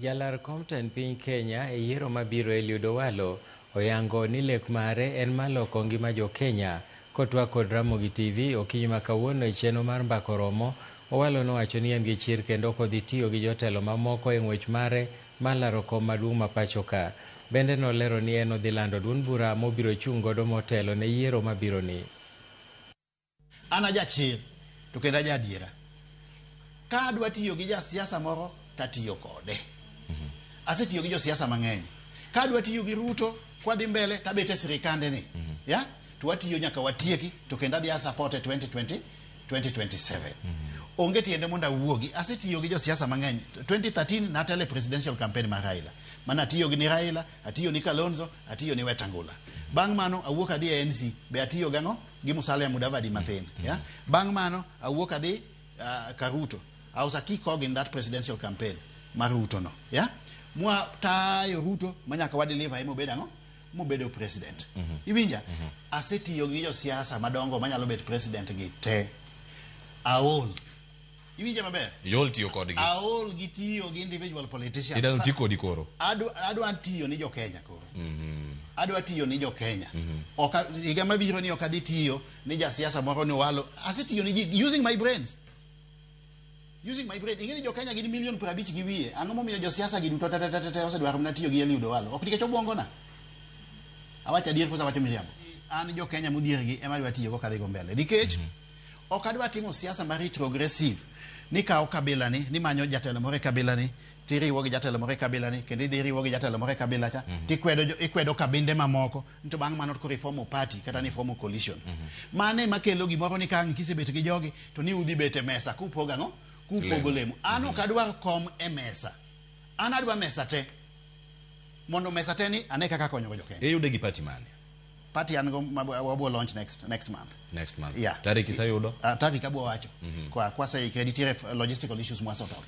Jalar Compton piny Kenya e yiero mabiro Eliud Owalo oyango ni lek mare en maloko ngima jo Kenya. Kotwa kod Ramogi TV okinyi ma kawuono e chenro mar mbako romo, Owalo nowacho ni en gi chir kendo kodhi tiyo gi jotelo mamoko e ng'wech mare mar laro kom maduong' ma pacho ka. Bende nolero ni en odhi lando duond bura mobiro chung' godo motelo ne yiero mabiro ni. Ana jachir to kendo ajadiera. Ka adwa tiyo gi jasiasa moro tatiyo kode. Asetiyo gi josiasa mang'eny. Ka adwa tiyo gi Ruto kwadhi mbele tabete sirikande ni. Ya? To watiyo nyaka watieki to kendo adhi support 2027. Onge tiende monda wuogi. Asetiyo gi josiasa mang'eny. 2013 natele presidential campaign mar Raila. Mana atiyo gi Raila, atiyo ni Kalonzo, atiyo ni Wetangula. Bang' mano awuok adhi ANC, be atiyo gang'o gi Musalia Mudavadi mathin. Ya? Bang' mano awuok adhi Karuto. I was a key cog in that presidential campaign. Maruto no. Yeah? Mua tayo Ruto manyaka wadeliver imo bedango mo bedo president. Ibinja asetiyo gi josiasa madongo manyalo bet president gi te. Aol. Ibinja maber? Yol tiyo kodgi. Aol gi tiyo gi individual politicians. Idano tiyo kodi koro. Adwa tiyo ni jo Kenya koro. Adwa tiyo ni jo Kenya. Oka higa mabiro ni okadhi tiyo ni jasiasa moro ni Owalo. Asetiyo ni using my brains. Using my brain. Ingeni jo Kenya gini milion 50 gi wiye. Ang'o momiyo josiasa gi duto tete osedwaro mana tiyo gi Eliud Owalo. Ok nikech obwongo na. Awacha dier kosa wacho miriambo. An jo Kenya mudhier gi ema dwa tiyo go kadhi go mbele. Nikech ok adwa timo siasa mar retrogressive. Ni kawo kabila ni manyo jatelo moro e kabila ni, tiriwo gi jatelo moro e kabila ni, kendo idhi riwo gi jatelo moro e kabila cha, tikwedo kabinde mamoko, nito bang' mano ko reform party kata ni form coalition. Mane makelo gimoro ni kang' kisebet gi jogi to ni udhi bete mesa kupogo ang'o? Kupogo lemo. An ok adwar kom e mesa. An adwa mesa te. Mondo mesa te ni ane kaka konyo jo Kenya. Yude gi party mane? Party an go wabo launch next month. Next month. Yeah. Tariki sayudo? Tariki abwa wacho. Kwa say credit logistical issues mwa sort out.